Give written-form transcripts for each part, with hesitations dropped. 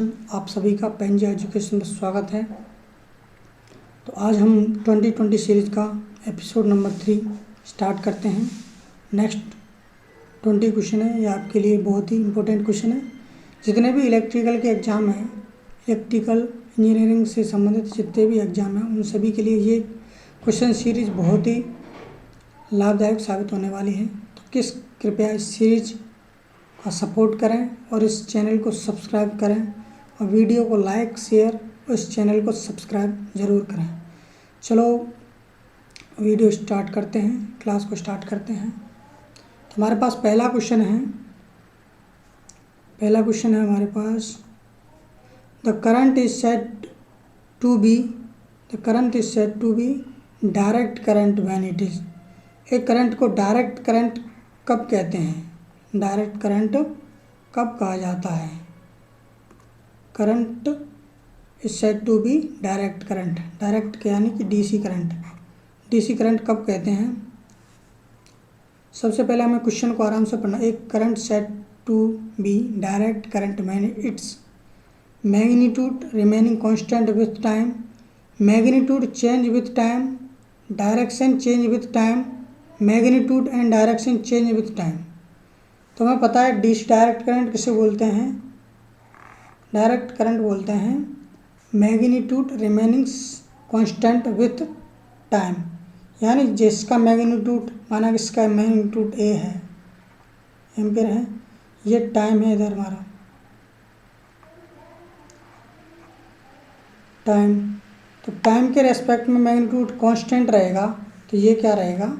आप सभी का पेंजी एजुकेशन में स्वागत है। तो आज हम 2020 सीरीज़ का एपिसोड नंबर 3 स्टार्ट करते हैं। नेक्स्ट 20 क्वेश्चन है, ये आपके लिए बहुत ही इम्पोर्टेंट क्वेश्चन है। जितने भी इलेक्ट्रिकल के एग्ज़ाम हैं, इलेक्ट्रिकल इंजीनियरिंग से संबंधित जितने भी एग्ज़ाम हैं, उन सभी के लिए ये क्वेश्चन सीरीज़ बहुत ही लाभदायक साबित होने वाली है। तो कृपया इस सीरीज़ का सपोर्ट करें और इस चैनल को सब्सक्राइब करें और वीडियो को लाइक शेयर और इस चैनल को सब्सक्राइब ज़रूर करें। चलो वीडियो स्टार्ट करते हैं, क्लास को स्टार्ट करते हैं। तो हमारे पास पहला क्वेश्चन है हमारे पास the current is said to be direct current when it is. एक करंट को डायरेक्ट करंट कब कहते हैं? डायरेक्ट करंट कब कहा जाता है? Current is said to be direct current. Direct यानी कि डीसी करंट कब कहते हैं? सबसे पहले हमें क्वेश्चन को आराम से पढ़ना। एक current said to be direct current मैंने its magnitude remaining constant with time, magnitude change with time, direction change with time, magnitude and direction change with time. तो हमें पता है डीसी डायरेक्ट करंट किसे बोलते हैं? डायरेक्ट करंट बोलते हैं magnitude remaining constant with time, यानी जिसका मैग्नीट्यूड, माना किसका मैग्नीट्यूड ए है, एम्पियर है, ये टाइम है इधर हमारा टाइम। तो टाइम के रेस्पेक्ट में मैग्नीट्यूड कांस्टेंट रहेगा, तो ये क्या रहेगा?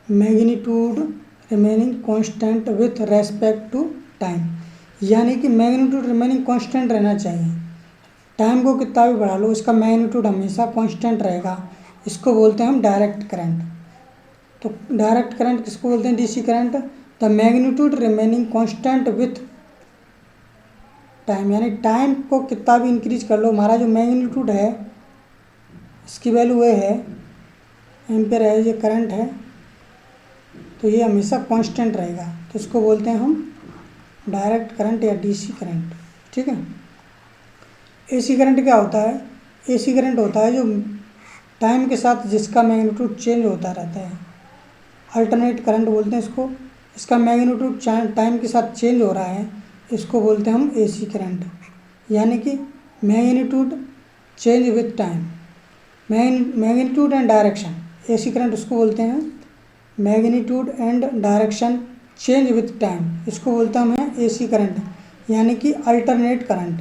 Magnitude remaining constant with respect to time, यानी कि मैग्नीट्यूड रिमेनिंग कांस्टेंट रहना चाहिए। टाइम को कितना भी बढ़ा लो, इसका मैग्नीट्यूड हमेशा कांस्टेंट रहेगा। इसको बोलते हैं हम डायरेक्ट करंट। तो डायरेक्ट करंट किसको बोलते हैं? DC current. The magnitude remaining constant with time, यानी टाइम को कितना भी इंक्रीज कर लो, हमारा जो मैग्नीट्यूड है इसकी वैल्यू ये है, एम्पियर है, ये करंट है, तो ये हमेशा कांस्टेंट रहेगा। तो इसको बोलते हैं हम डायरेक्ट करंट या डीसी करंट। ठीक है। एसी करंट क्या होता है? एसी करंट होता है जो टाइम के साथ जिसका मैग्नीट्यूड चेंज होता रहता है। अल्टरनेट करंट बोलते हैं इसको। इसका मैग्नीट्यूड टाइम के साथ चेंज हो रहा है, इसको बोलते हैं हम एसी करंट, यानी कि magnitude change with time, magnitude and direction. AC current उसको बोलते हैं magnitude and direction change with time, इसको बोलते हैं हमें एसी करंट, यानी कि alternate current.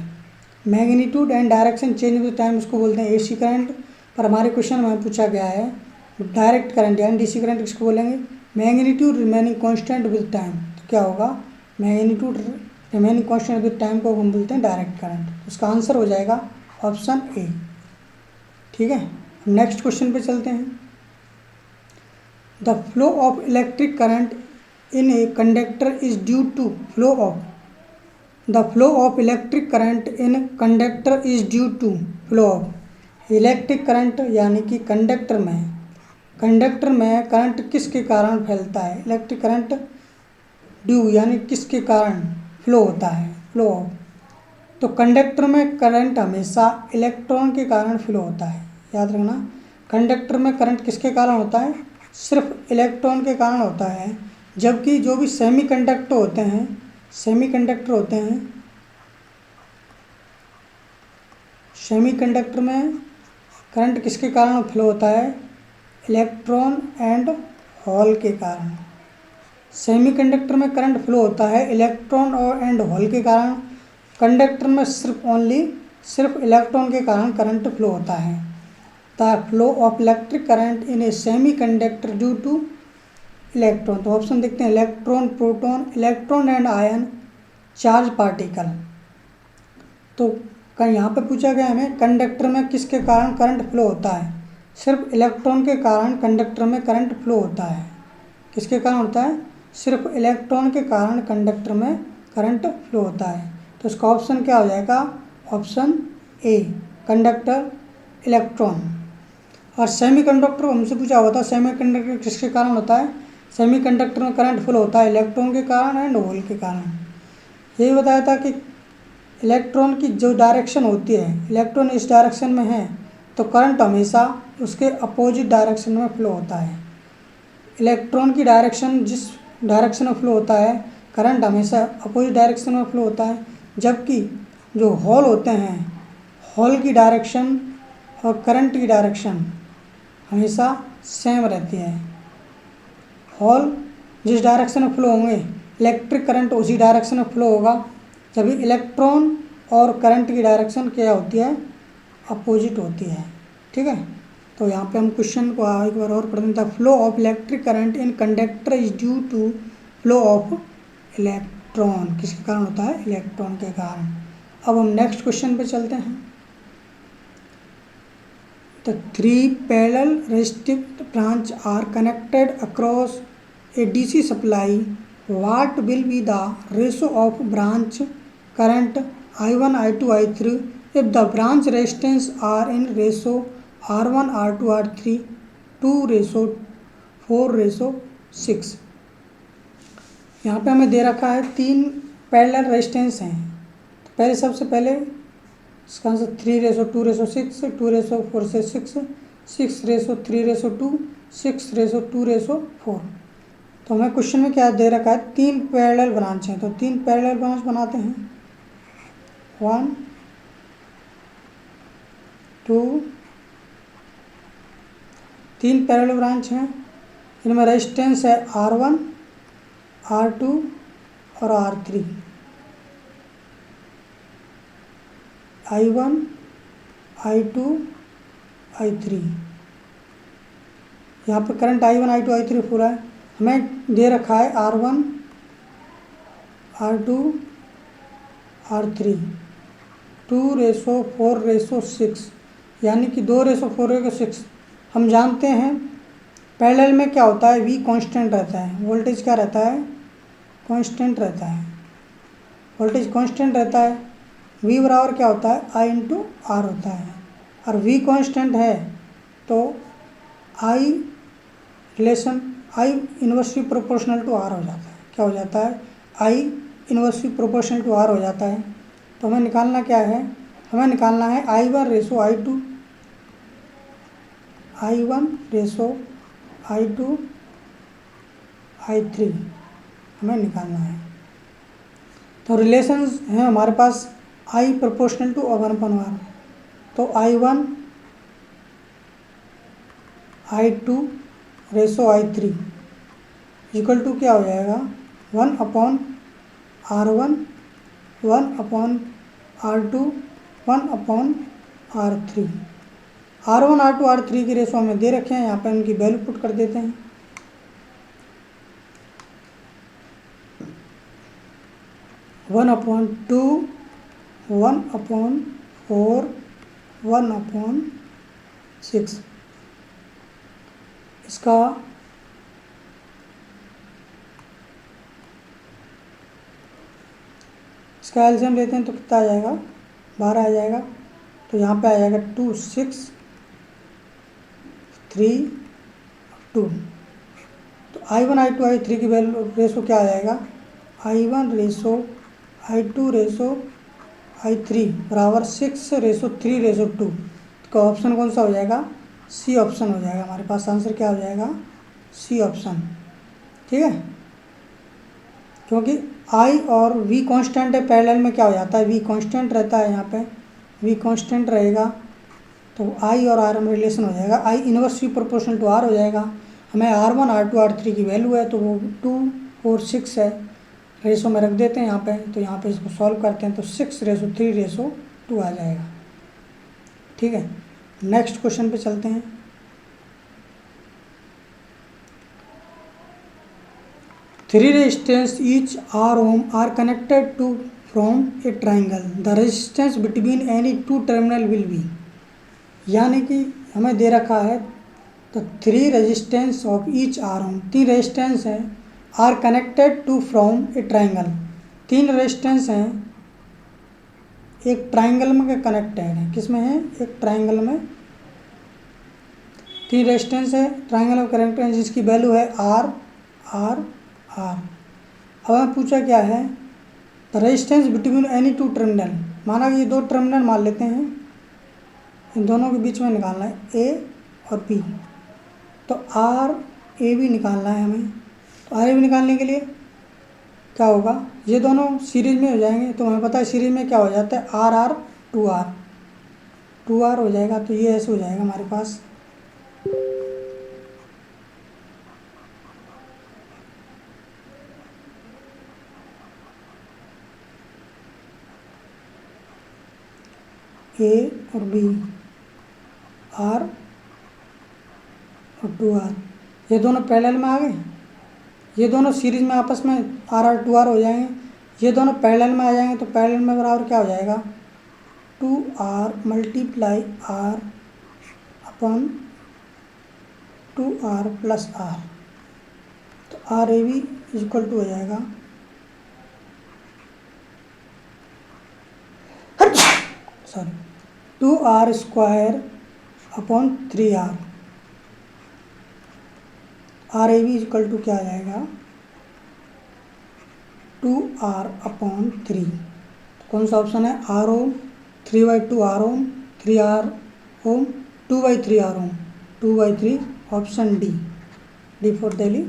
Magnitude and direction change with time उसको बोलते हैं एसी करंट। पर हमारे क्वेश्चन में पूछा गया है डायरेक्ट करंट यानी डीसी करंट किसको बोलेंगे? Magnitude remaining constant with time. तो क्या होगा? Magnitude remaining constant with time को हम बोलते हैं डायरेक्ट करंट। उसका आंसर हो जाएगा ऑप्शन ए। ठीक है, नेक्स्ट क्वेश्चन पे चलते हैं। The flow of electric current in a conductor is due to flow of electric current in conductor is due to flow of electric current, यानी कि कंडक्टर में करंट किसके कारण फैलता है? इलेक्ट्रिक करंट ड्यू यानी किसके कारण फ्लो होता है? Flow of. तो कंडक्टर में करंट हमेशा इलेक्ट्रॉन के कारण फ्लो होता है। याद रखना, कंडक्टर में करंट किसके कारण होता है? सिर्फ इलेक्ट्रॉन के कारण होता है। जबकि जो भी सेमीकंडक्टर होते हैं सेमीकंडक्टर में करंट किसके कारण फ्लो होता है? इलेक्ट्रॉन एंड होल के कारण। सेमीकंडक्टर में करंट फ्लो होता है इलेक्ट्रॉन और एंड होल के कारण। कंडक्टर में सिर्फ इलेक्ट्रॉन के कारण करंट फ्लो होता है। The flow of electric current in A semiconductor due two electron. तो ऑप्शन देखते हैं, electron, proton, electron and ion, charge particle. तो यहाँ पे पूछा गया हमें कंडक्टर में किसके कारण करंट फ्लो होता है? सिर्फ इलेक्ट्रॉन के कारण कंडक्टर में करंट फ्लो होता है। किसके कारण होता है? सिर्फ इलेक्ट्रॉन के कारण कंडक्टर में करंट फ्लो होता है। तो इसका ऑप्शन क्या हो जाएगा? Option A, conductor, electron. और सेमीकंडक्टर हमसे पूछा हुआ था, सेमीकंडक्टर किसके कारण होता है? सेमीकंडक्टर में करंट फ्लो होता है इलेक्ट्रॉन के कारण एंड होल के कारण। यही बताया था कि इलेक्ट्रॉन की जो डायरेक्शन होती है, इलेक्ट्रॉन इस डायरेक्शन में है तो करंट हमेशा उसके अपोजिट डायरेक्शन में फ्लो होता है। इलेक्ट्रॉन की डायरेक्शन जिस डायरेक्शन में फ्लो होता है, करंट हमेशा अपोजिट डायरेक्शन में फ्लो होता है। जबकि जो होल होते हैं, होल की डायरेक्शन और करंट की डायरेक्शन हमेशा सेम रहती है। होल जिस डायरेक्शन में फ्लो होंगे, इलेक्ट्रिक करंट उसी डायरेक्शन में फ्लो होगा। जब इलेक्ट्रॉन और करंट की डायरेक्शन क्या होती है, अपोजिट होती है। ठीक है, तो यहाँ पे हम क्वेश्चन को एक बार और पढ़ देते हैं। Flow of electric current in conductor is due to flow of electron. किसके कारण होता है, इलेक्ट्रॉन के कारण। अब हम नेक्स्ट क्वेश्चन पे चलते हैं। The 3 parallel resistive branch are connected across a DC supply. What will be the ratio of branch current I1, I2, I3 if the branch resistance are in ratio R1, R2, R3 2:4:6। यहाँ पे हमें दे रखा है 3 parallel resistance हैं। तो पहले सबसे पहले इसका आंसर 3:2:6, 2:4:6, 6:3:2, 6:2:4। तो हमें क्वेश्चन में क्या दे रखा है, 3 पैरेलल ब्रांच हैं। तो 3 पैरेलल ब्रांच बनाते हैं। 1 2 3 पैरेलल ब्रांच हैं। इनमें रेजिस्टेंस है R1, R2 और R3। I1, I2, I3। यहाँ पर करंट I1, I2, I3 पूरा है। हमें दे रखा है R1, R2, R3 2:4:6, यानी कि 2:4:6। हम जानते हैं पैरेलल में क्या होता है, V कांस्टेंट रहता है, वोल्टेज क्या रहता है, कांस्टेंट रहता है। वोल्टेज कांस्टेंट रहता है, V बराबर क्या होता है, I × R होता है। और V कांस्टेंट है तो I relation I inversely proportional to R हो जाता है। क्या हो जाता है, I inversely proportional to R हो जाता है। तो हमें निकालना क्या है, हमें निकालना है I1:I2, I1:I2, I3 हमें निकालना है। तो रिलेशंस हैं हमारे पास I प्रोपोर्शनल टू 1/R। तो I1 I2 I3 equal to क्या हो जाएगा, 1/R1, 1/R2, 1/R3। R1, R2, R3 की रेशो हमें दे रखे हैं, यहाँ पे उनकी वैल्यू पुट कर देते हैं। One upon 2, 1/4, 1/6। इसका एलसीएम लेते हैं तो कितना आ जाएगा, 12 आ जाएगा। तो यहाँ पे आ जाएगा 2, 6, 3, 2। तो I1, I2, I3 की वैल्यू रेशो क्या आ जाएगा, I1:I2, I3 बराबर 6:3:2। तो ऑप्शन कौन सा हो जाएगा, सी ऑप्शन हो जाएगा। हमारे पास आंसर क्या हो जाएगा, सी ऑप्शन। ठीक है, क्योंकि I और V कांस्टेंट है, पैरेलल में क्या हो जाता है, V कांस्टेंट रहता है। यहाँ पे V कांस्टेंट रहेगा तो I और R में रिलेशन हो जाएगा, I inversely proportional to R हो जाएगा। हमें R1, R2, R3 की वैल्यू है तो वो 2:4:6 है, रेशो में रख देते हैं यहाँ पे। तो यहाँ पे इसको सॉल्व करते हैं तो 6:3:2 आ जाएगा। ठीक है, नेक्स्ट क्वेश्चन पे चलते हैं। Three resistors each R ohm are connected to from a triangle. The resistance between any two terminal will be, यानी कि हमें दे रखा है तो 3 resistance of each R ohm, 3 resistance हैं, are connected to from a triangle. 3 resistance हैं एक triangle में कनेक्टेड है। किस में है, एक ट्राइंगल में 3 रेजिस्टेंस है ट्राइंगल में कनेक्टेड है, जिसकी वैल्यू है R, R, R। अब हमें पूछा क्या है, the resistance between any two terminal, माना कि ये दो टर्मिनल मान लेते हैं, इन दोनों के बीच में निकालना है ए और बी। तो आर ए बी निकालना है हमें। तो आर ए बी निकालने के लिए क्या होगा, ये दोनों सीरीज में हो जाएंगे। तो हमें पता है सीरीज में क्या हो जाता है, आर आर टू आर हो जाएगा। तो ये ऐसे हो जाएगा हमारे पास। ए और बी, आर और टू आर, ये दोनों पैरेलल में आ गए। ये दोनों सीरीज में आपस में आर आर टू आर हो जाएंगे। ये दोनों पैरेलल में आ जाएंगे। तो पैरेलल में बराबर क्या हो जाएगा, 2r multiply R upon 2r plus R. तो R A B equal to हो जाएगा sorry 2r square upon 3r। R A B equal to क्या आ जाएगा, 2r अपॉन 3। कौन सा ऑप्शन है, R ohm, 3/2 R ohm, 3r ohm, 2/3 R ohm, 2/3 option D for Delhi,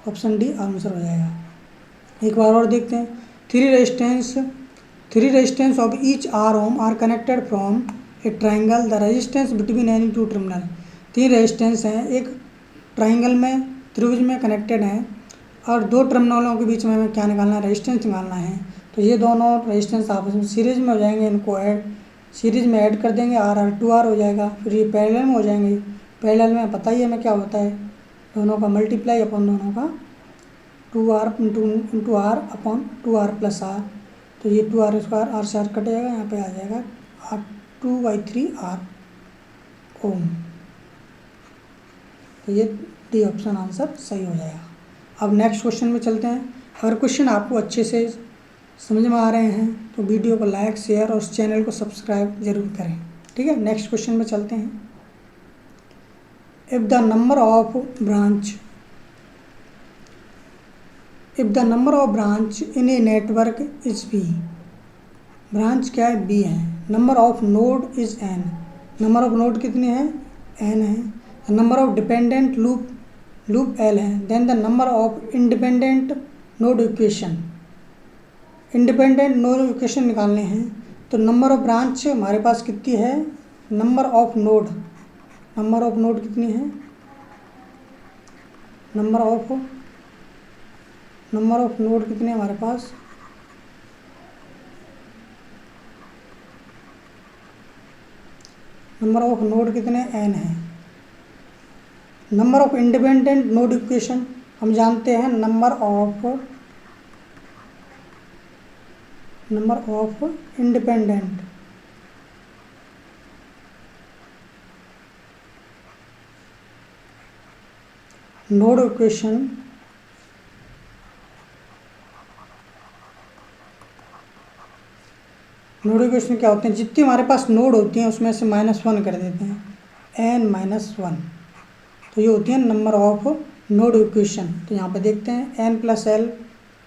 option D answer हो जाएगा। एक बार और देखते हैं। Three resistance of each R ohm are connected from a triangle, the resistance between any two terminal. 3 resistance हैं, एक triangle में, त्रिभुज में कनेक्टेड हैं, और 2 टर्मिनलों के बीच में हमें क्या निकालना है, रेजिस्टेंस निकालना है। तो ये दोनों रेजिस्टेंस आपस में सीरीज में हो जाएंगे, इनको सीरीज में ऐड कर देंगे, आर आर टू आर हो जाएगा। फिर ये पैरेलल में हो जाएंगे। पैरेलल में पता ही हमें क्या होता है, दोनों का मल्टीप्लाई अपॉन दोनों का 2r into R upon 2r plus R. तो ये 2r स्क्वायर आर से आर कट जाएगा, यहाँ पे आ जाएगा 2/3 आर ओम। तो ये डी ऑप्शन आंसर सही हो जाएगा। अब नेक्स्ट क्वेश्चन में चलते हैं। अगर क्वेश्चन आपको अच्छे से समझ में आ रहे हैं तो वीडियो को लाइक, शेयर और उस चैनल को सब्सक्राइब जरूर करें। ठीक है, नेक्स्ट क्वेश्चन में चलते हैं। If the number of branch in a network is B, branch क्या है, बी है। Number of node is N, number of node कितने हैं, एन है। Number of dependent loop L है। Then the number of independent node equation, independent node equation निकालने हैं। तो नंबर ऑफ ब्रांच हमारे पास कितनी है, नंबर ऑफ नोड कितनी है, नंबर ऑफ नोड कितने हमारे पास, नंबर ऑफ नोड कितने, एन है। Number of independent node equation हम जानते हैं, number of independent node equation क्या होते हैं, जितनी हमारे पास नोड होती हैं उसमें से -1 कर देते हैं, n-1। तो ये होती है नंबर ऑफ नोड इक्वेशन। तो यहाँ पे देखते हैं n + l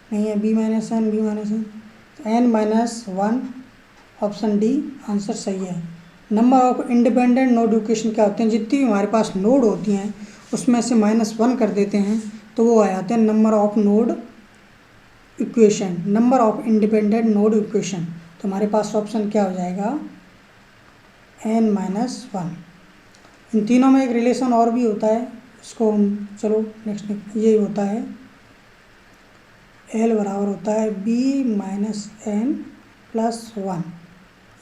नहीं है, b-n तो n-1 ऑप्शन डी आंसर सही है। Number of independent node equation क्या होते हैं, जितनी भी हमारे पास नोड होती हैं उसमें से -1 कर देते हैं तो वो आ जाते हैं number of node equation, number of independent node equation. तो हमारे पास ऑप्शन क्या हो जाएगा, n-1। इन तीनों में एक रिलेशन और भी होता है, इसको चलो नेक्स्ट ये होता है, l बराबर होता है b-n+1।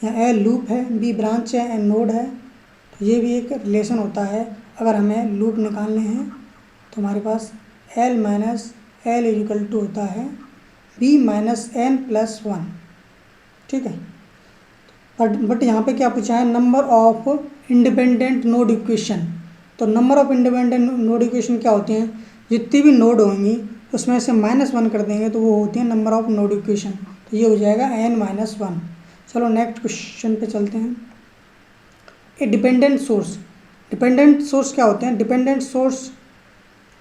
यहाँ l लूप है, b ब्रांच है, n नोड है। तो ये भी एक रिलेशन होता है। अगर हमें लूप निकालने हैं तो हमारे पास l = होता है b-n+1। ठीक है, बट यहाँ पे क्या पूछा है, number of independent node equation. तो number of independent node equation क्या होती हैं, जितनी भी नोड होंगी उसमें से -1 कर देंगे तो वो होती है नंबर ऑफ नोड इक्वेशन। तो ये हो जाएगा n-1। चलो नेक्स्ट क्वेश्चन पे चलते हैं। ए डिपेंडेंट सोर्स क्या होते हैं, डिपेंडेंट सोर्स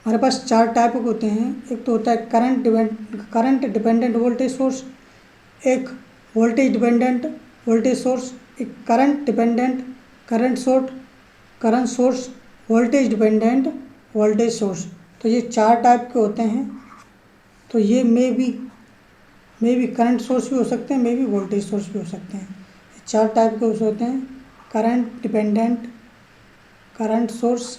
हमारे पास 4 टाइप के होते हैं। एक तो होता है करंट डिपेंडेंट वोल्टेज सोर्स, एक वोल्टेज डिपेंडेंट वोल्टेज सोर्स, एक current dependent current source, voltage dependent voltage source. तो ये 4 टाइप के होते हैं। तो ये मे बी करंट सोर्स भी हो सकते हैं, मे बी वोल्टेज सोर्स भी हो सकते हैं। 4 टाइप के होते हैं, current dependent current source,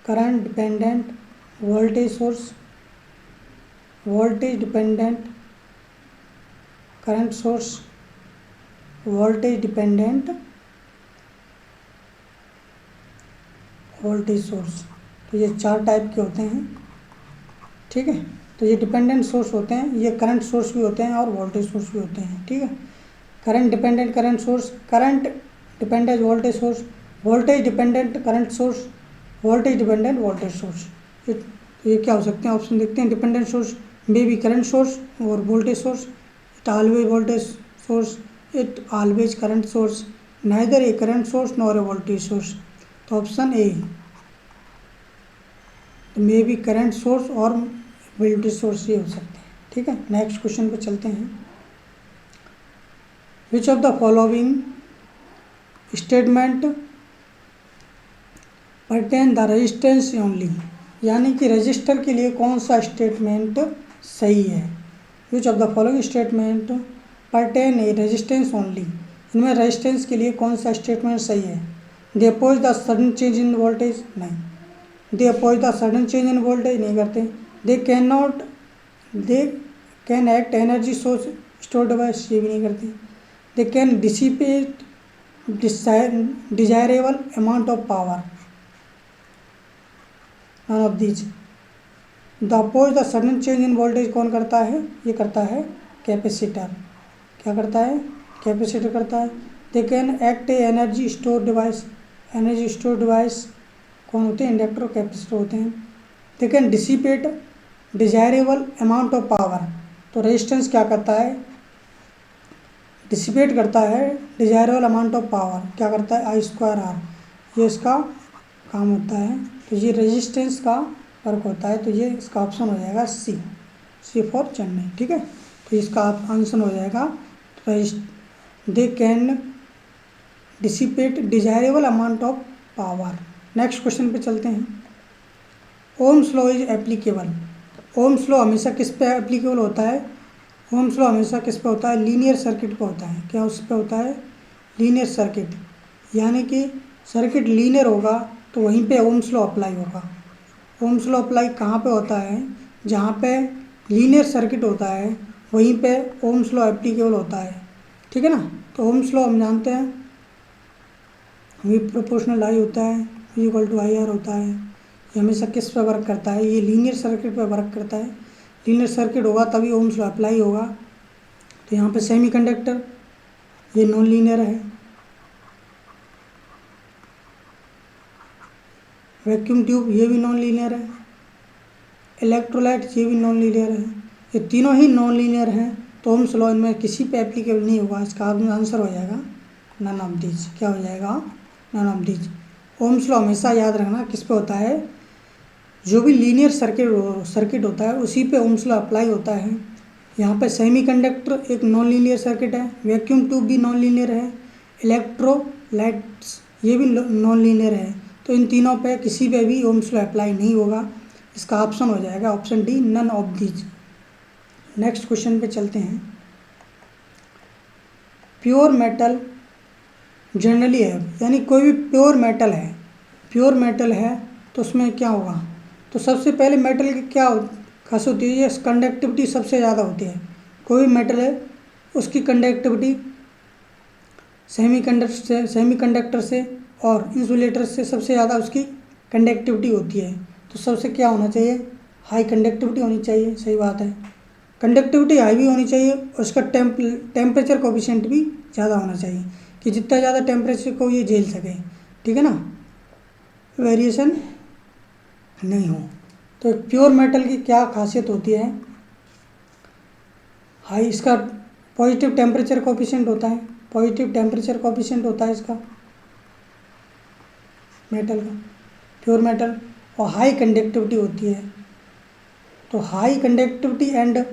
current dependent voltage source, voltage dependent current source, voltage dependent voltage source. तो ये 4 टाइप के होते हैं, ठीक है। तो ये डिपेंडेंट सोर्स होते हैं, ये करंट सोर्स भी होते हैं और वोल्टेज सोर्स भी होते हैं, ठीक है। Current dependent current source, current dependent voltage source, voltage dependent current source, voltage dependent voltage source. ये क्या हो सकते हैं, ऑप्शन देखते हैं। Dependent source may be current source और voltage source, it always voltage source, it always current source, neither a current source nor a voltage source. तो option A may be current source और voltage source ये हो सकते हैं, ठीक है। Next question पे चलते हैं। विच of the following statement परटेन the resistance only, यानी कि रजिस्टर के लिए कौन सा स्टेटमेंट सही है। Which of the following statement pertain a resistance only, इनमें रेजिस्टेंस के लिए कौन सा स्टेटमेंट सही है। They oppose the sudden change in voltage, नहीं। They oppose the sudden change in voltage, नहीं करते। They can act energy source store device, ये भी नहीं करते। They can dissipate desirable amount of power, none of these. The oppose the sudden change in voltage कौन करता है, ये करता है कैपेसिटर। क्या करता है, कैपेसिटर करता है। दे can act A energy store device, energy store device कौन होते हैं, इंडक्टर और कैपेसिटर होते हैं। दे can dissipate desirable amount of power, तो रेजिस्टेंस क्या करता है, डिसिपेट करता है डिजायरेबल अमाउंट ऑफ पावर, क्या करता है I²R, ये इसका काम होता है। तो ये रेजिस्टेंस का वर्क होता है। तो ये इसका ऑप्शन हो जाएगा सी फॉर चेन्नई, ठीक है। तो इसका आंसर हो जाएगा दे can dissipate desirable amount of power. Next question पे चलते हैं। Ohm's law is applicable, ohms law हमेशा किस पे एप्लीकेबल होता है, ओम्स लॉ हमेशा किस पे होता है, लीनियर सर्किट पे होता है। क्या उस पे होता है, लीनियर सर्किट, यानी कि सर्किट लीनियर होगा तो वहीं पे ओम्स लॉ अप्लाई होगा। ओम्स लॉ अप्लाई कहाँ पे होता है, जहाँ पे लीनियर सर्किट होता है वहीं पे ओम्स लॉ एप्लीकेबल होता है, ठीक है ना। तो ओम्स लॉ हम जानते हैं, V प्रोपोर्शनल I होता है, V इक्वल टू IR होता है। ये हमेशा किस पे वर्क करता है, ये लीनियर सर्किट पे वर्क करता है। लीनियर सर्किट होगा तभी ओम्स लॉ अप्लाई होगा। तो यहाँ पे सेमीकंडक्टर ये नॉन लीनियर है, वैक्यूम ट्यूब ये भी नॉन लीनियर है, इलेक्ट्रोलाइट ये भी नॉन लीनियर है। ये तीनों ही नॉन लीनियर हैं, तो ओम्स लॉ इनमें किसी पे एप्लीकेबल नहीं होगा। इसका आंसर हो जाएगा नन ऑफ दीज। क्या हो जाएगा, none of these. Ohm's law हमेशा याद रखना किस पे होता है, जो भी लीनियर सर्किट होता है उसी पे ओम्स लॉ अप्लाई होता है। यहाँ पे सेमीकंडक्टर एक नॉन लीनियर सर्किट है, वैक्यूम ट्यूब भी नॉन लीनियर है, इलेक्ट्रोलाइट्स ये भी नॉन लीनियर है। तो इन तीनों पे किसी पे भी ओम्स लॉ अप्लाई नहीं होगा। इसका ऑप्शन हो जाएगा option D, none of these. Next question पे चलते हैं। प्योर मेटल जनरली है, यानी कोई भी प्योर मेटल है तो उसमें क्या होगा, तो सबसे पहले मेटल की क्या खासियत होती है, ये कंडक्टिविटी सबसे ज़्यादा होती है। कोई भी मेटल है उसकी कंडक्टिविटी सेमीकंडक्टर से और इंसुलेटर से सबसे ज़्यादा उसकी कंडक्टिविटी होती है। तो सबसे क्या होना चाहिए, हाई कंडक्टिविटी होनी चाहिए, सही बात है। कंडक्टिविटी हाई भी होनी चाहिए और उसका टेम्परेचर कोफिशिएंट भी ज़्यादा होना चाहिए कि जितना ज़्यादा टेम्परेचर को ये झेल सके, ठीक है ना, वेरिएशन नहीं हो। तो प्योर मेटल की क्या खासियत होती है, हाई इसका पॉजिटिव टेम्परेचर कोफिशिएंट होता है, पॉजिटिव टेम्परेचर कोफिशिएंट होता है इसका मेटल का, प्योर मेटल, और हाई कंडक्टिविटी होती है। तो high conductivity and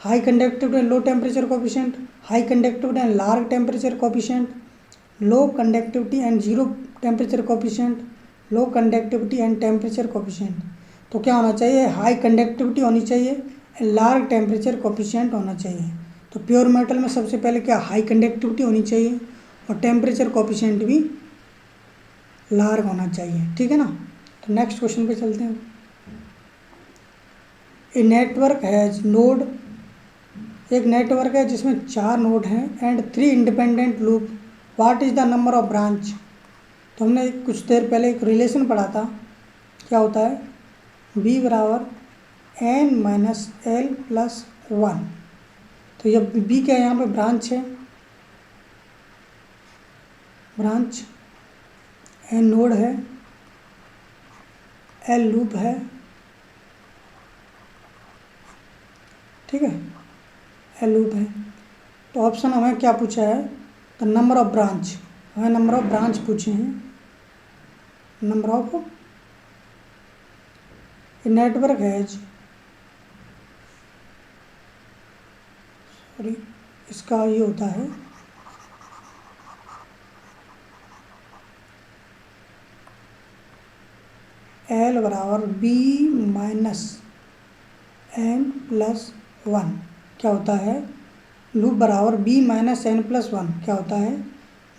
high conductivity and low temperature coefficient, high conductivity and large temperature coefficient, low conductivity and zero temperature coefficient, low conductivity and temperature coefficient. तो क्या होना चाहिए, high conductivity होनी चाहिए, लार्ज टेम्परेचर कोफिशिएंट होना चाहिए। तो pure metal में सबसे पहले क्या, हाई कंडक्टिविटी होनी चाहिए और टेम्परेचर कोफिशिएंट भी लार्ज होना चाहिए, ठीक है ना। तो नेक्स्ट क्वेश्चन पे चलते हैं। ए नेटवर्क हैज नोड, एक नेटवर्क है जिसमें 4 नोड हैं and 3 independent loop, what is the number of branch. तो हमने कुछ देर पहले एक रिलेशन पढ़ा था, क्या होता है, b बराबर n-l+1। तो ये b क्या है, यहाँ पे ब्रांच है, ब्रांच, n नोड है, l लूप है, ठीक है, l लूप है। तो ऑप्शन हमें क्या पूछा है, द नंबर ऑफ ब्रांच, हमें नंबर ऑफ ब्रांच पूछे हैं, number of network has, sorry इसका ये होता है l बराबर b-n+1, क्या होता है, लूप बराबर b-n+1, क्या होता है,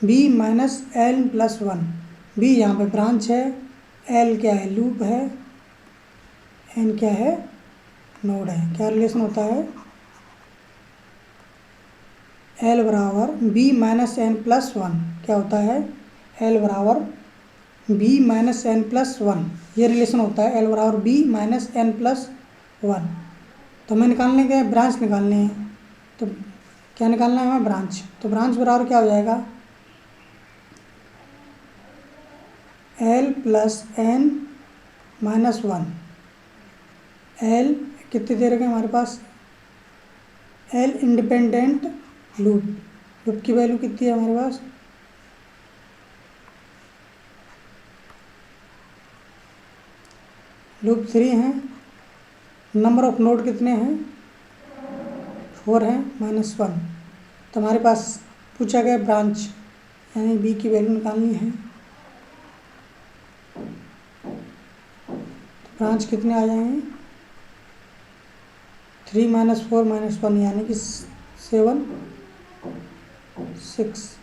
b-n+1। b यहाँ पे ब्रांच है, l क्या है, लूप है, n क्या है, नोड है। क्या रिलेशन होता है, l बराबर b-n+1, क्या होता है, l बराबर b-n+1, ये रिलेशन होता है, l बराबर b-n+1। तो हमें निकालने के ब्रांच निकालने हैं, तो क्या निकालना है हमें, ब्रांच। तो ब्रांच बराबर क्या हो जाएगा, l+n-1, l कितने दे रखे हमारे पास, l इंडिपेंडेंट लूप, लूप की वैल्यू कितनी है हमारे पास, लूप 3 है, नंबर ऑफ नोड कितने हैं, 4 हैं, -1। तो हमारे पास पूछा गया ब्रांच, यानी b की वैल्यू निकालनी है। तो ब्रांच कितने आ जाएंगे, 3 - 4 - 1 यानी कि 7 6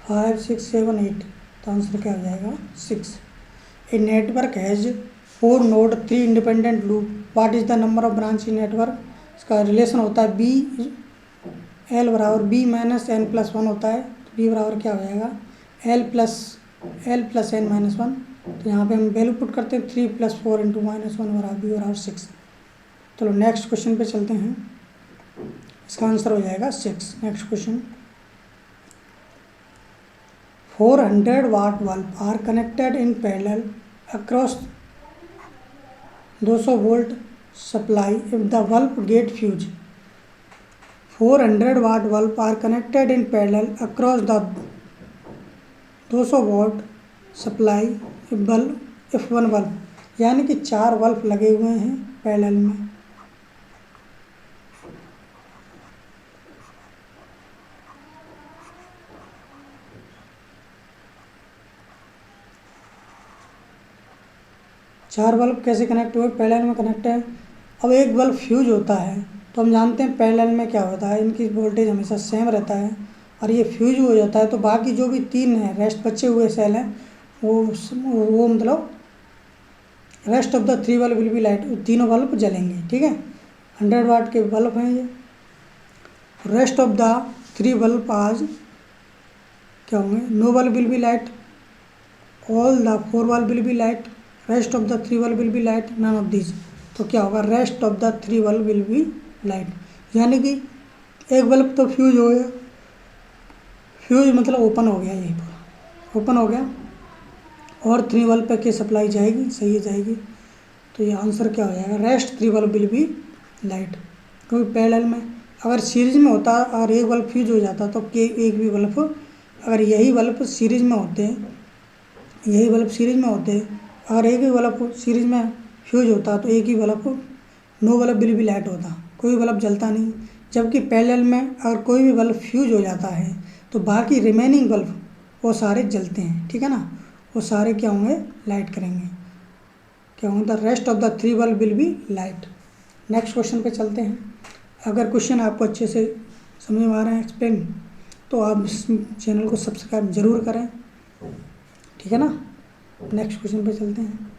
5 6 7 8। तो आंसर क्या हो जाएगा, 6। A network has 4 node 3 independent loop, what is the number of branch in network. इसका रिलेशन होता है b, l बराबर b-n+1 होता है। तो b बराबर क्या हो जाएगा, l+n-1। तो यहाँ पे हम वैल्यू पुट करते हैं, 3 + 4 × -1 बराबर b बराबर 6। चलो नेक्स्ट क्वेश्चन पे चलते हैं, इसका आंसर हो जाएगा 6। Next question, 400 watt bulb are connected in parallel across 200 volt supply if the bulb get fuse. 400 watt bulb are connected in parallel across the 200 volt supply if one bulb, यानी कि 4 bulb लगे हुए हैं parallel में। चार bulb कैसे connect हुए, parallel में कनेक्ट है। अब एक बल्ब फ्यूज होता है, तो हम जानते हैं पैरेलल में क्या होता है, इनकी वोल्टेज हमेशा सेम रहता है, और ये फ्यूज हो जाता है तो बाकी जो भी 3 हैं रेस्ट बचे हुए सेल हैं वो मतलब rest of the 3 bulb will be light, तीनों बल्ब जलेंगे, ठीक है। 100 वाट के बल्ब हैं ये। रेस्ट ऑफ द 3 बल्ब आज क्या होंगे, no bulb will be light, all the 4 bulb will be light, rest of the 3 bulb will be light, none of this. तो क्या होगा, rest of the 3 bulb will be light, यानी कि एक bulb तो फ्यूज हो गया, फ्यूज मतलब ओपन हो गया, यही पूरा ओपन हो गया, और 3 बल्ब पे की सप्लाई जाएगी, सही है जाएगी। तो ये आंसर क्या हो जाएगा, rest 3 bulb will be light. क्योंकि पैरेलल में अगर सीरीज में होता और एक बल्ब फ्यूज हो जाता तो एक भी बल्ब, अगर यही बल्ब सीरीज में होते, यही बल्ब सीरीज में होते, अगर एक ही बल्ब सीरीज में फ्यूज होता तो एक ही bulb no bulb will be light होता, कोई बल्ब जलता नहीं। जबकि पैरेलल में अगर कोई भी बल्ब फ्यूज हो जाता है तो बाकी रिमेनिंग बल्ब वो सारे जलते हैं, ठीक है ना, वो सारे क्या होंगे, लाइट करेंगे, क्या होंगे, the rest of the 3 bulb will be light. Next question पे चलते हैं। अगर क्वेश्चन आपको अच्छे से समझ में आ रहे हैं एक्सप्लेन, तो आप इस चैनल को सब्सक्राइब जरूर करें, ठीक है ना। नेक्स्ट क्वेश्चन पे चलते हैं।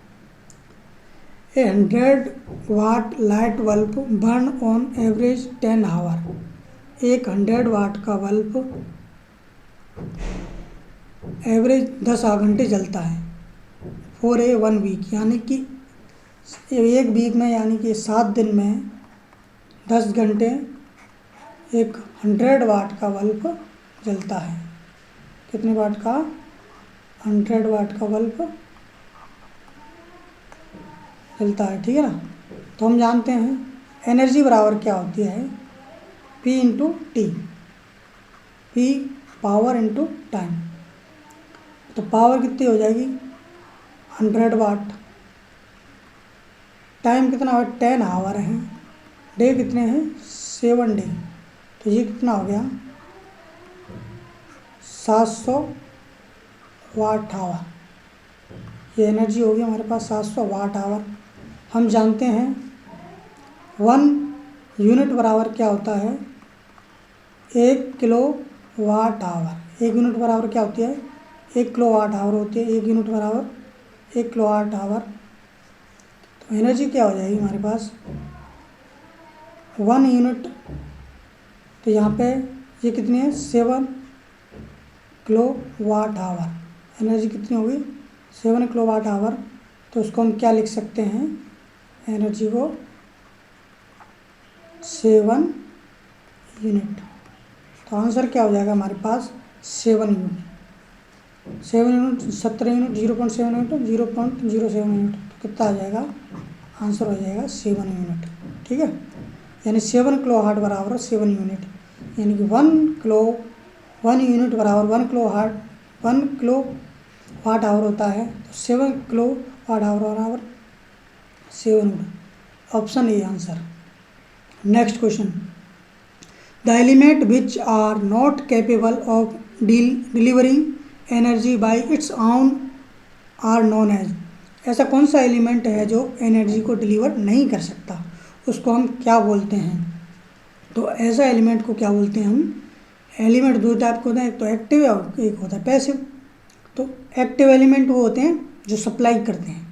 A 100 watt light bulb burn on average 10 hour. एक 100 वाट का बल्ब एवरेज 10 घंटे जलता है फॉर ए 1 वीक, यानी कि 1 वीक में, यानी कि 7 दिन में 10 घंटे एक 100 वाट का बल्ब जलता है। कितने वाट का, 100 वाट का बल्ब जलता है, ठीक है ना। तो हम जानते हैं एनर्जी बराबर क्या होती है, P into T, P power into time. तो पावर कितनी हो जाएगी 100 वाट, टाइम कितना है 10 आवर है, डे कितने हैं 7 डे, तो ये कितना हो गया 700 वाट आवर। ये एनर्जी होगी हमारे पास 700 वाट आवर। हम जानते हैं 1 यूनिट बराबर क्या होता है, 1 किलो वाट आवर। 1 यूनिट बराबर क्या होती है, 1 किलो वाट आवर होती है। 1 यूनिट बराबर 1 किलो वाट आवर। तो एनर्जी क्या हो जाएगी हमारे पास 1 यूनिट, तो यहाँ पे ये कितनी है 7 किलो वाट आवर। एनर्जी कितनी होगी 7 किलो वाट आवर। तो उसको हम क्या लिख सकते हैं, एनर्जी को 7 यूनिट। तो आंसर क्या हो जाएगा हमारे पास 7 unit. 7 unit 17 unit 0.7 unit 0.07 unit, तो कितना आ जाएगा, आंसर हो जाएगा 7 यूनिट, ठीक है। यानी 7 किलो वाट बराबर 7 यूनिट, यानी कि 1 यूनिट बराबर 1 किलो वाट आवर होता है। तो 7 किलो वाट आवर बराबर 7 unit. Option A answer. Next question, the element which are not capable of delivering energy by its own are known as. ऐसा कौन सा एलिमेंट है जो एनर्जी को डिलीवर नहीं कर सकता, उसको हम क्या बोलते हैं। तो ऐसा एलिमेंट को क्या बोलते हैं हम, एलिमेंट 2 टाइप के होते हैं, एक तो एक्टिव और एक होता है पैसिव। तो एक्टिव एलिमेंट वो होते हैं जो सप्लाई करते हैं,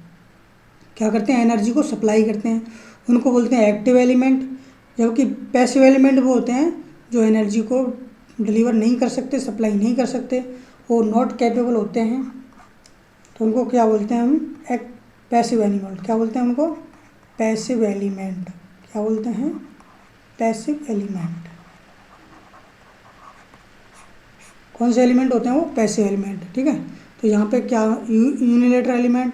क्या करते हैं, एनर्जी को सप्लाई करते हैं, उनको बोलते हैं एक्टिव एलिमेंट। जबकि पैसिव एलिमेंट वो होते हैं जो एनर्जी को डिलीवर नहीं कर सकते, सप्लाई नहीं कर सकते, वो नॉट कैपेबल होते हैं। तो उनको क्या बोलते हैं हम, पैसिव एलिमेंट। क्या बोलते हैं उनको, पैसिव एलिमेंट। क्या बोलते हैं, पैसिव एलिमेंट। कौन से एलिमेंट होते हैं वो, पैसिव एलिमेंट, ठीक है। तो यहाँ पे क्या, unilateral element,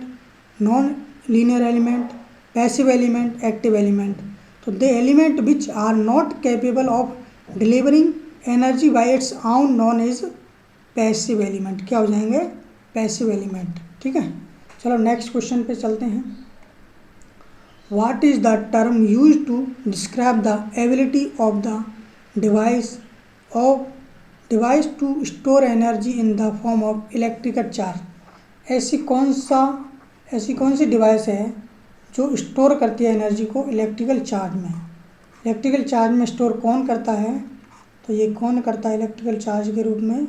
non linear element, passive element, active element. तो the element which are not capable of delivering energy by its own known as passive element. क्या हो जाएंगे, पैसिव एलिमेंट, ठीक है। चलो नेक्स्ट क्वेश्चन पे चलते हैं। What is the term use to describe the ability of the device to store energy in the form of electrical charge. ऐसी कौन सी डिवाइस है जो स्टोर करती है एनर्जी को इलेक्ट्रिकल चार्ज में। इलेक्ट्रिकल चार्ज में स्टोर कौन करता है, तो ये कौन करता है इलेक्ट्रिकल चार्ज के रूप में,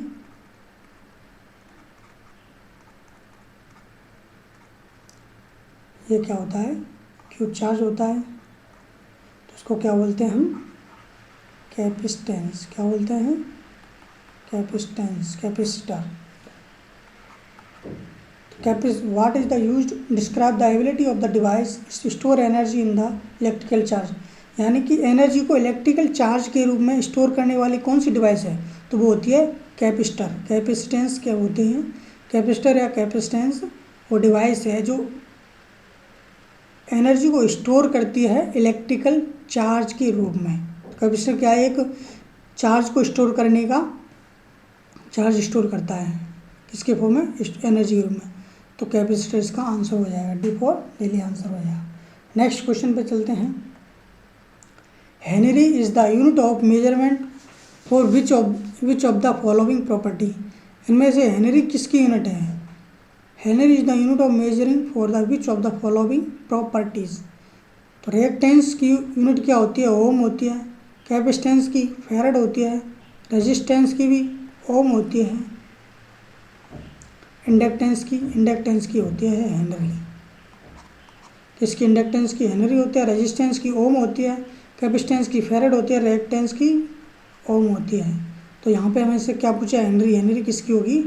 ये क्या होता है, क्यूब चार्ज होता है। तो उसको क्या बोलते हैं हम, कैपेसिटेंस। क्या बोलते हैं, capacitance, capacitor. What is the used to describe the ability of the device to store energy in the electrical charge। यानी कि एनर्जी को इलेक्ट्रिकल चार्ज के रूप में स्टोर करने वाली कौन सी डिवाइस है, तो वो होती है कैपेसिटर। कैपेसिटेंस क्या होती है, कैपेसिटर या कैपेसिटेंस वो डिवाइस है जो एनर्जी को स्टोर करती है इलेक्ट्रिकल चार्ज के रूप में। कैपेसिटर क्या है, एक चार्ज को स्टोर करने का, चार्ज स्टोर करता है किसके फॉर्म में, एनर्जी के रूप में। तो कैपेसिटर इसका आंसर हो जाएगा, डी फॉर डेली आंसर हो जाएगा। नेक्स्ट क्वेश्चन पे चलते हैं। Henry is the unit of measurement for which of the following property. इनमें से हेनरी किसकी यूनिट है? Henry is the unit of measuring for the which of the following properties. तो रिएक्टेंस की यूनिट क्या होती है? ओम होती है। कैपेसिटेंस की फैराड होती है। रेजिस्टेंस की भी ओम होती है। इंडक्टेंस की होती है हेनरी। किसकी इंडक्टेंस की? हेनरी होती है। रेजिस्टेंस की ओम होती है। कैपेसिटेंस की फैराड होती है। रिएक्टेंस की ओम होती है। तो यहाँ पे हमें से क्या पूछा? हेनरी। हेनरी किसकी होगी?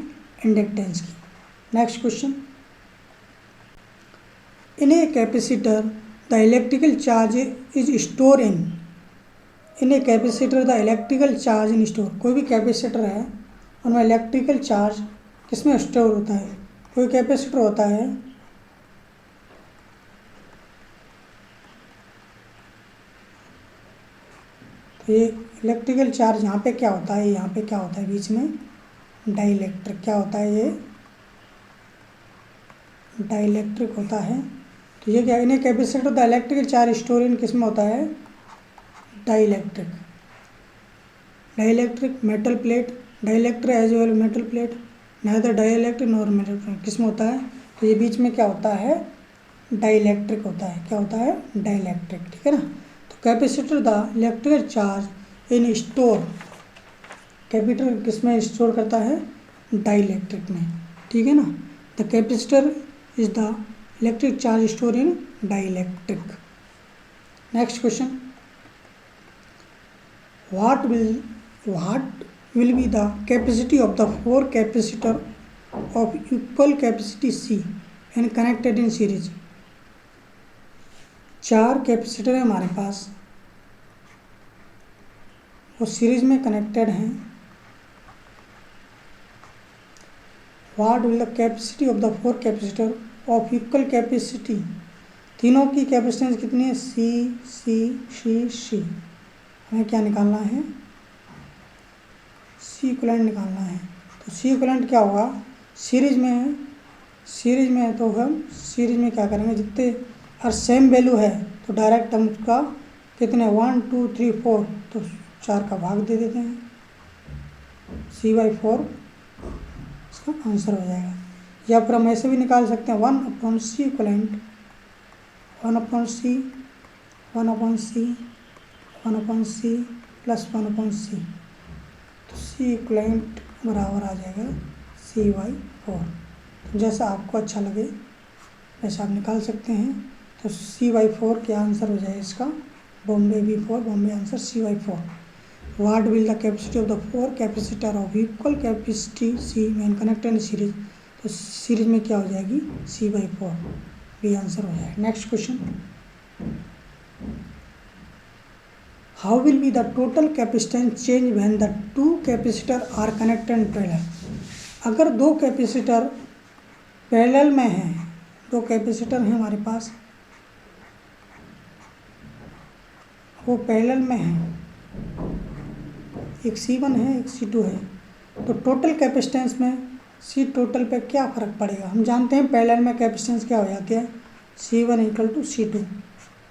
इंडक्टेंस की। Next question, in a capacitor the electrical charge is store in a capacitor the electrical charge in store. कोई भी कैपेसिटर है उनमें इलेक्ट्रिकल चार्ज किसमें स्टोर होता है? कोई कैपेसिटर होता है तो ये इलेक्ट्रिकल चार्ज यहाँ पे क्या होता है? यहाँ पे क्या होता है? बीच में डाइलेक्ट्रिक। क्या होता है? ये डाइलेक्ट्रिक होता है। तो ये क्या? In a capacitor the electrical charge store in किसमें होता है? Dielectric. Dielectric metal plate, dielectric as well metal plate, neither dielectric nor metal plate किसमें होता है? तो ये बीच में क्या होता है? डाइलेक्ट्रिक होता है। क्या होता है? डाइलेक्ट्रिक। ठीक है ना। तो capacitor the electrical charge in store, capacitor किसमें स्टोर करता है? डाइलेक्ट्रिक में। ठीक है ना। The capacitor is the electric charge store in dielectric. Next question, what will be the capacity of the four capacitor of equal capacity C and connected in series। चार capacitor है हमारे पास, वो सीरीज में connected हैं। what will the capacity of the four capacitor of equal capacity, तीनों की capacitance कितनी है? C। हमें क्या निकालना है? सी इक्विवेलेंट निकालना है। तो सी इक्विवेलेंट क्या होगा? सीरीज में है, तो हम सीरीज में क्या करेंगे? जितने और सेम वैल्यू है तो डायरेक्ट हम उसका कितने 1 2 3 4 तो 4 का भाग दे देते हैं। C/4 इसका आंसर हो जाएगा। या फिर हम ऐसे भी निकाल सकते हैं 1/C equivalent 1/C plus 1/C। तो C इक्विवेलेंट बराबर आ जाएगा C/4। तो जैसा आपको अच्छा लगे वैसा आप निकाल सकते हैं। तो C/4 क्या आंसर हो जाएगा इसका? बॉम्बे B4, बॉम्बे answer C/4। What will the capacity of the four capacitor of equal capacity C when connected in series. तो सीरीज में क्या हो जाएगी? C/4 बी आंसर हो जाएगा। Next question, how will be the total capacitance change when the two capacitor are connected in parallel. अगर दो capacitor parallel में हैं, दो कैपेसिटर हैं हमारे पास, वो पैरेलल में हैं, एक C1 है एक C2 है, तो टोटल कैपेसिटेंस में C टोटल पे क्या फ़र्क पड़ेगा? हम जानते हैं पैरेलल में कैपेसिटेंस क्या हो जाती है? C1 = C2।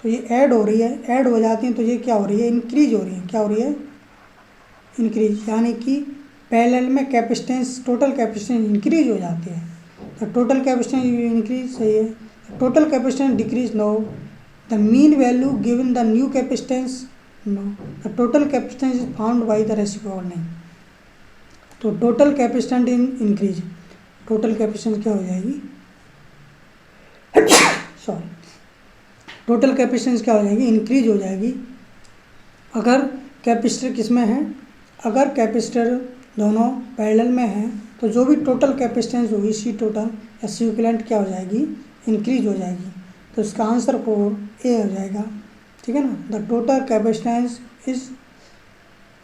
तो ये ऐड हो रही है, ऐड हो जाती हैं तो ये क्या हो रही है? इंक्रीज हो रही है। क्या हो रही है? इंक्रीज। यानी कि पैरेलल में कैपेसिटेंस, टोटल कैपेसिटेंस इंक्रीज हो जाती है। तो टोटल कैपेसिटेंस इंक्रीज सही है। Total capacitance decrease no. The mean value given the new capacitance no. The total capacitance is found by the reciprocal नहीं। तो total capacitance increase, total capacitance क्या हो जाएगी? सॉरी, टोटल कैपेसिटेंस क्या हो जाएगी? इंक्रीज हो जाएगी। अगर कैपेसिटर किस में है? अगर कैपेसिटर दोनों पैरेलल में हैं तो जो भी टोटल कैपेसिटेंस होगी C टोटल या C इक्विवेलेंट क्या हो जाएगी? इंक्रीज हो जाएगी। तो इसका आंसर 4A हो जाएगा। ठीक है ना। The total capacitance is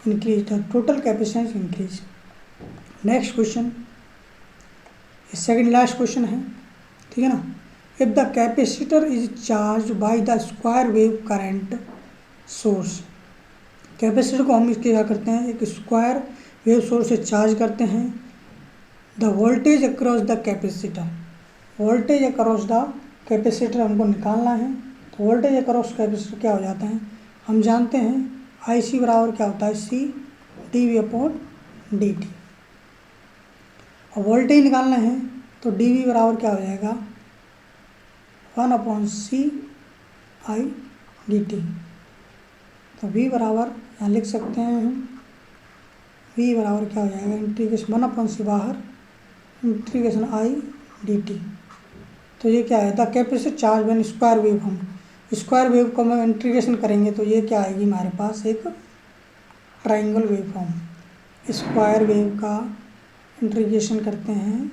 increase, the total capacitance increase. Next question, second last question है। ठीक है ना। If the capacitor is charge by the square wave current source, capacitor को हम क्या करते हैं? एक स्क्वायर वेव सोर्स से चार्ज करते हैं। The voltage across the capacitor, voltage across the capacitor हमको निकालना है। तो वोल्टेज अक्रॉस कैपेसिटर क्या हो जाता है? हम जानते हैं आई सी बराबर क्या होता है, C D V upon D T. और वोल्टेज निकालना है तो डी वी बराबर क्या हो जाएगा, 1/c आई डी टी। तो v बराबर यहाँ लिख सकते हैं हम, v बराबर क्या हो जाएगा, इंटीग्रेशन 1/c बाहर, इंटीग्रेशन आई डी टी। तो ये क्या है, the capacitor charge when square wave, हम स्क्वायर वेव को हम इंटीग्रेशन करेंगे तो ये क्या आएगी हमारे पास, एक triangle wave form. Square wave का इंटीग्रेशन करते हैं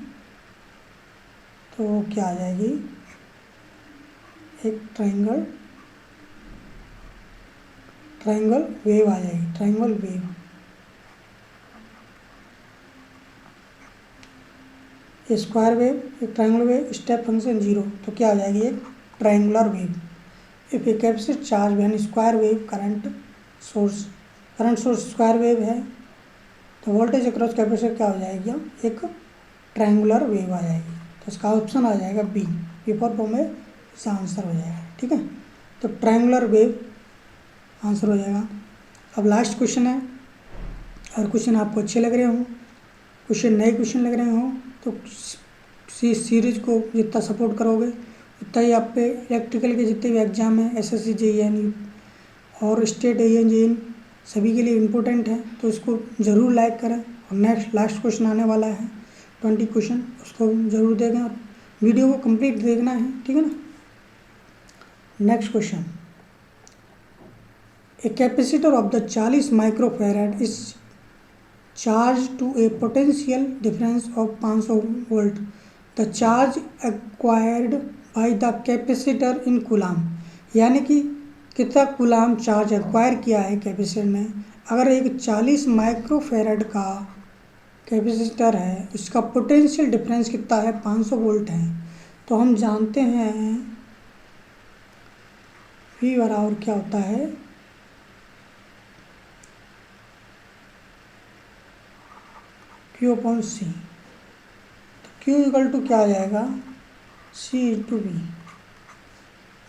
तो क्या आ जाएगी, एक ट्राइंगल वेव आ जाएगी, ट्राइंगल वेव। स्क्वायर वेव, एक ट्राइंगल वेव, स्टेप फंक्शन 0, तो क्या आ जाएगी, एक triangular wave. If a capacitor charge when square wave current source square wave है तो वोल्टेज अक्रॉस कैपेसिटर क्या हो जाएगी, एक ट्राइंगुलर वेव आ जाएगी। तो इसका ऑप्शन आ जाएगा बी, पेपर फॉर्म में इसका आंसर हो जाएगा। ठीक है, तो ट्राइंगुलर वेव आंसर हो जाएगा। अब लास्ट क्वेश्चन है, और क्वेश्चन आपको अच्छे लग रहे हों, क्वेश्चन नए क्वेश्चन लग रहे हों तो सीरीज को जितना सपोर्ट करोगे उतना ही आप पे इलेक्ट्रिकल के जितने भी एग्जाम हैं, एसएससी जेईई और स्टेट एएनजेईई सभी के लिए इम्पोर्टेंट है, तो इसको ज़रूर लाइक करें। और नेक्स्ट लास्ट क्वेश्चन आने वाला है 20 क्वेश्चन, उसको ज़रूर देखें और वीडियो को कंप्लीट देखना है। ठीक है ना। Next question, a capacitor of the 40 microfarad is charge to a potential difference of 500 volt. The charge acquired by the capacitor in coulomb, यानी कि कितना कूलाम चार्ज एक्वायर किया है कैपेसिटर ने। अगर एक 40 माइक्रोफैराड का कैपेसिटर है, उसका पोटेंशियल डिफरेंस कितना है, 500 वोल्ट है। तो हम जानते हैं V बराबर क्या होता है, Q अपॉन C। तो Q इक्वल टू क्या आ जाएगा, C इंटू V।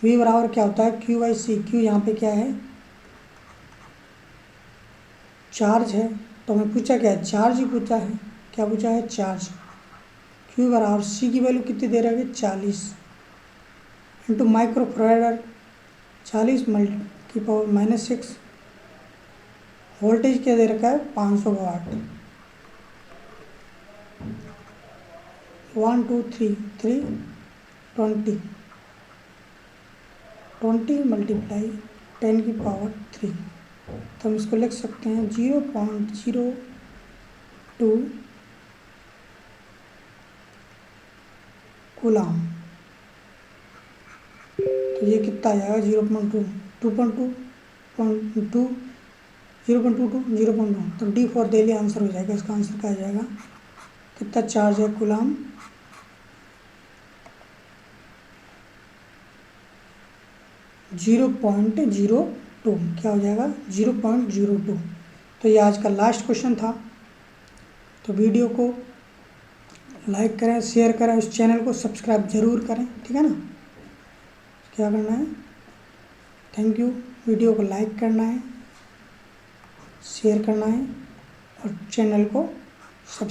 V बराबर क्या होता है, Q बाई C। Q यहाँ पे क्या है, चार्ज है। तो हमें पूछा क्या है, चार्ज ही पूछा है। क्या पूछा है, चार्ज। Q बराबर C की वैल्यू कितनी दे रहा है, 40 इंटू माइक्रोफैराड, 40 की पावर -6, वोल्टेज क्या दे रखा है, 500 वाट। 1 2 3 3 20 मल्टीप्लाई 10 की पावर 3। तो हम इसको लिख सकते हैं 0.02 कूलाम। तो ये कितना आ जाएगा, 0.22 तो डी फॉर दिल्ली आंसर हो जाएगा। इसका आंसर क्या आ जाएगा, कितना चार्ज है कूलाम, 0.02। क्या हो जाएगा, 0.02। तो ये आज का लास्ट क्वेश्चन था। तो वीडियो को लाइक करें, शेयर करें, उस चैनल को सब्सक्राइब जरूर करें। ठीक है ना। क्या करना है, थैंक यू। वीडियो को लाइक करना है, शेयर करना है और चैनल को सब्सक्राइब